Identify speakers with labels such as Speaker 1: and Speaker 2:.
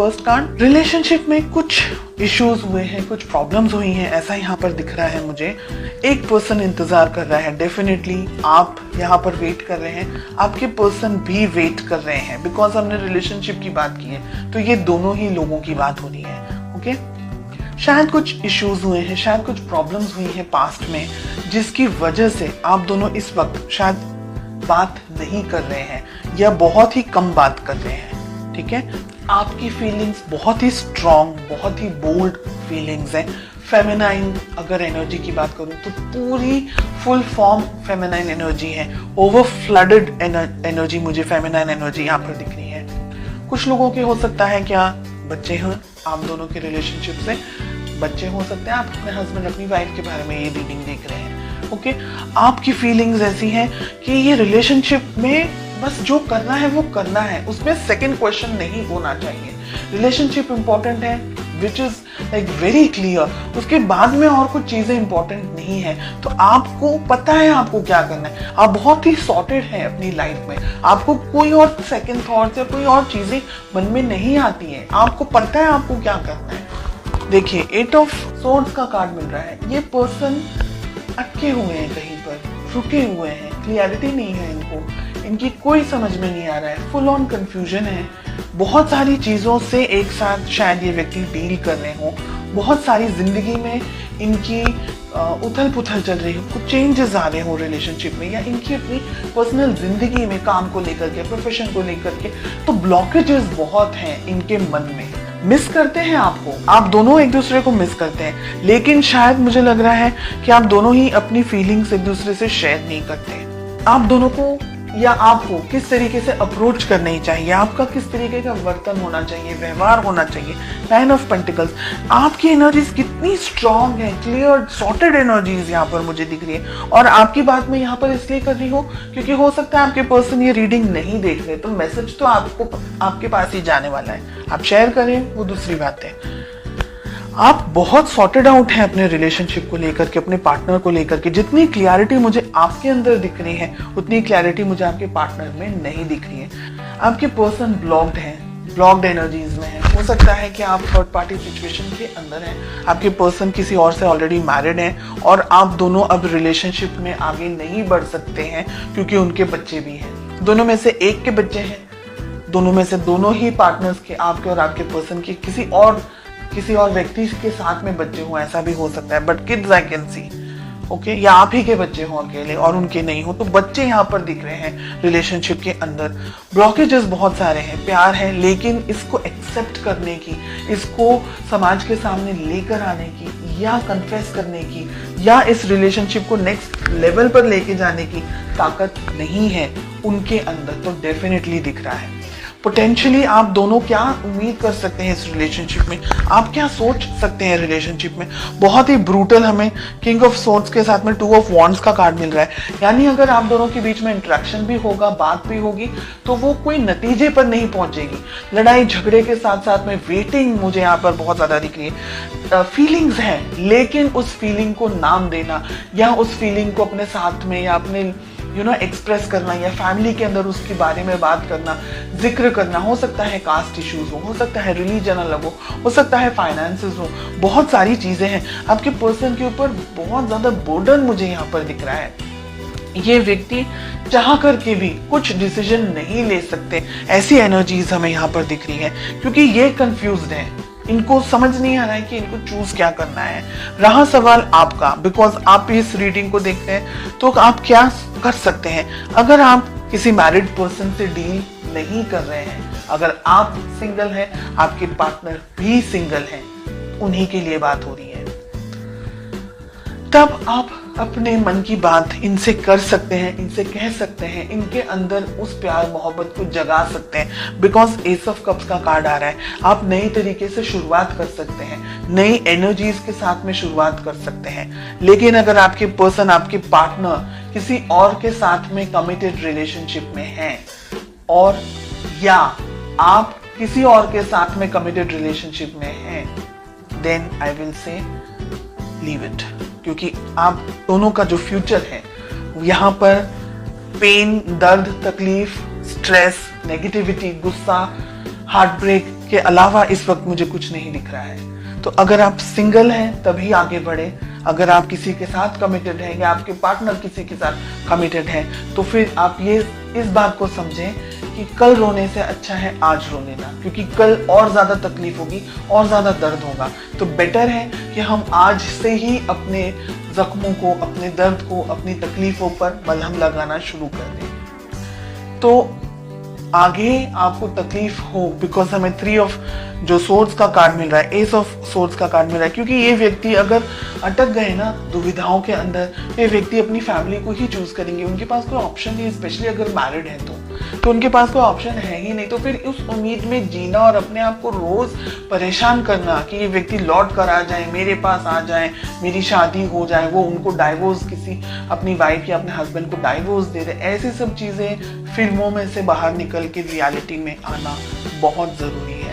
Speaker 1: First card, relationship में कुछ issues हुए हैं, कुछ प्रॉब्लम्स हुई हैं, ऐसा यहाँ पर दिख रहा है मुझे। एक पर्सन इंतजार कर रहा है, डेफिनेटली आप यहाँ पर वेट कर रहे हैं, आपके पर्सन भी वेट कर रहे हैं, बिकॉज हमने रिलेशनशिप की बात की है तो ये दोनों ही लोगों की बात हो रही है। ओके, शायद कुछ इश्यूज हुए हैं, शायद कुछ प्रॉब्लम्स हुई हैं पास्ट में, जिसकी वजह से आप दोनों इस वक्त शायद बात नहीं कर रहे हैं या बहुत ही कम बात कर रहे हैं। ठीक है, आपकी फीलिंग्स बहुत ही स्ट्रॉन्ग, बहुत ही बोल्ड फीलिंग्स हैं। फेमिनाइन अगर एनर्जी की बात करूं तो पूरी फुल फॉर्म फेमिनाइन एनर्जी है, ओवर फ्लडेड एनर्जी मुझे फेमिनाइन एनर्जी यहाँ पर दिख रही है। कुछ लोगों के हो सकता है क्या बच्चे हैं, आप दोनों के रिलेशनशिप से बच्चे हो सकते हैं, आप अपने हस्बैंड अपनी वाइफ के बारे में ये रीडिंग देख रहे हैं। ओके, आपकी फीलिंग्स ऐसी हैं कि ये रिलेशनशिप में बस जो करना है वो करना है, उसमें सेकंड क्वेश्चन नहीं होना चाहिए। रिलेशनशिप इंपॉर्टेंट है, which is like very clear, उसके बाद में और कुछ चीजें इंपॉर्टेंट नहीं है। तो आपको पता है आपको क्या करना है, आप बहुत ही सॉर्टेड हैं अपनी लाइफ में, आपको कोई और सेकंड थॉट्स या कोई और चीजें मन में नहीं आती है, आपको पता है आपको क्या करना है। देखिए, 8 ऑफ सोर्ड्स का कार्ड मिल रहा है, ये पर्सन अटके हुए हैं, कहीं पर रुके हुए हैं, क्लियरिटी नहीं है इनको, इनकी कोई समझ में नहीं आ रहा है, फुल ऑन कंफ्यूजन है। बहुत सारी चीज़ों से एक साथ शायद ये व्यक्ति डील कर रहे हो, बहुत सारी जिंदगी में इनकी उथल पुथल चल रही हो, कुछ चेंजेस आ रहे हो रिलेशनशिप में, या इनकी अपनी पर्सनल जिंदगी में काम को लेकर के, प्रोफेशन को लेकर के, तो ब्लॉकेजेस बहुत हैं इनके मन में। मिस करते हैं आपको, आप दोनों एक दूसरे को मिस करते हैं, लेकिन शायद मुझे लग रहा है कि आप दोनों ही अपनी फीलिंग्स एक दूसरे से शेयर नहीं करते। आप दोनों को या आपको किस तरीके से अप्रोच करनी चाहिए, आपका किस तरीके का वर्तन होना चाहिए, व्यवहार होना चाहिए। 9 ऑफ पेंटिकल्स, आपकी एनर्जीज कितनी स्ट्रांग है, क्लियर सॉर्टेड एनर्जीज यहाँ पर मुझे दिख रही है। और आपकी बात मैं यहाँ पर इसलिए कर रही हूँ क्योंकि हो सकता है आपके पर्सन ये रीडिंग नहीं देख रहे, तो मैसेज तो आपको आपके पास ही जाने वाला है, आप शेयर करें वो दूसरी बात है। आप बहुत सॉर्टेड आउट हैं अपने रिलेशनशिप को लेकर के, अपने पार्टनर को लेकर के। जितनी क्लैरिटी मुझे आपके अंदर दिख रही है उतनी क्लैरिटी मुझे आपके पार्टनर में नहीं दिख रही है। आपके पर्सन ब्लॉक्ड हैं, ब्लॉक्ड एनर्जीज में है। हो सकता है कि आप थर्ड पार्टी सिचुएशन के अंदर हैं, आपके पर्सन किसी और से ऑलरेडी मैरिड हैं और आप दोनों अब रिलेशनशिप में आगे नहीं बढ़ सकते हैं क्योंकि उनके बच्चे भी हैं। दोनों में से एक के बच्चे हैं, दोनों में से दोनों ही पार्टनर्स के, आपके और आपके पर्सन के किसी और व्यक्ति के साथ में बच्चे हों, ऐसा भी हो सकता है। But kids I can see, okay, या आप ही के बच्चे हों अकेले और उनके नहीं हो, तो बच्चे यहाँ पर दिख रहे हैं रिलेशनशिप के अंदर। ब्लॉकेजेस बहुत सारे हैं, प्यार है, लेकिन इसको एक्सेप्ट करने की, इसको समाज के सामने लेकर आने की या कन्फेस करने की या इस रिलेशनशिप को नेक्स्ट लेवल पर लेके जाने की ताकत नहीं है उनके अंदर। तो डेफिनेटली दिख रहा है पोटेंशियली आप दोनों क्या उम्मीद कर सकते हैं इस रिलेशनशिप में, आप क्या सोच सकते हैं रिलेशनशिप में। बहुत ही ब्रूटल हमें किंग ऑफ सोर्ड्स के साथ में 2 ऑफ वॉन्ड्स का कार्ड मिल रहा है, यानी अगर आप दोनों के बीच में इंटरेक्शन भी होगा, बात भी होगी, तो वो कोई नतीजे पर नहीं पहुंचेगी। लड़ाई झगड़े के साथ साथ में वेटिंग मुझे यहाँ पर बहुत ज्यादा दिख रही है। फीलिंग्स हैं, लेकिन उस फीलिंग को नाम देना या उस फीलिंग को अपने साथ में या अपने एक्सप्रेस करना या फैमिली के अंदर उसके बारे में बात करना, जिक्र करना, हो सकता है कास्ट इश्यूज हो सकता है रिलीजन अलग हो सकता है फाइनेंसेस हो, बहुत सारी चीजें हैं। आपके पर्सन के ऊपर बहुत ज्यादा बर्डन मुझे यहाँ पर दिख रहा है। ये व्यक्ति चाह करके भी कुछ डिसीजन नहीं ले सकते, ऐसी एनर्जीज हमें यहाँ पर दिख रही है, क्योंकि ये कंफ्यूज्ड है, इनको समझ नहीं आ रहा है कि इनको चूज क्या करना है। रहा सवाल आपका, बिकॉज आप इस रीडिंग को देखते हैं, तो आप क्या कर सकते हैं। अगर आप किसी मैरिड पर्सन से डील नहीं कर रहे हैं, अगर आप सिंगल हैं, आपके पार्टनर भी सिंगल हैं, उन्हीं के लिए बात हो रही है, तब आप अपने मन की बात इनसे कर सकते हैं, इनसे कह सकते हैं, इनके अंदर उस प्यार मोहब्बत को जगा सकते हैं। बिकॉज एस ऑफ कप्स का कार्ड आ रहा है, आप नई तरीके से शुरुआत कर सकते हैं, नई एनर्जीज के साथ में शुरुआत कर सकते हैं। लेकिन अगर आपके पर्सन, आपके पार्टनर किसी और के साथ में कमिटेड रिलेशनशिप में हैं, और या आप किसी और के साथ में कमिटेड रिलेशनशिप में हैं, then I will say leave it, क्योंकि आप दोनों का जो फ्यूचर है यहाँ पर पेन, दर्द, तकलीफ, स्ट्रेस, नेगेटिविटी, गुस्सा, हार्ट ब्रेक, के अलावा इस वक्त मुझे कुछ नहीं दिख रहा है। तो अगर आप सिंगल हैं तभी आगे बढ़े, अगर आप किसी के साथ कमिटेड हैं या आपके पार्टनर किसी के साथ कमिटेड है तो फिर आप ये इस बात को समझें कि कल रोने से अच्छा है आज रो लेना, क्योंकि कल और ज्यादा तकलीफ होगी और ज्यादा दर्द होगा। तो बेटर है कि हम आज से ही अपने जख्मों को, अपने दर्द को, अपनी तकलीफों पर मलहम लगाना शुरू कर दें। तो आगे आपको तकलीफ हो, बिकॉज हमें 3 ऑफ जो सोर्ड्स का कार्ड मिल रहा है, एस ऑफ सोर्ड्स का कार्ड मिल रहा है, क्योंकि ये व्यक्ति अगर अटक गए ना दुविधाओं के अंदर, ये व्यक्ति अपनी फैमिली को ही चूज करेंगे। उनके पास कोई ऑप्शन नहीं, स्पेशली अगर मैरिड है तो उनके पास कोई ऑप्शन है ही नहीं। तो फिर उस उम्मीद में जीना और अपने आप को रोज परेशान करना कि ये व्यक्ति लौट कर आ जाए, मेरे पास आ जाए, मेरी शादी हो जाए, वो उनको डाइवोर्स, किसी अपनी वाइफ या अपने हस्बैंड को डाइवोर्स दे दे, ऐसी सब चीजें फिल्मों में से बाहर निकल के रियलिटी में आना बहुत जरूरी है।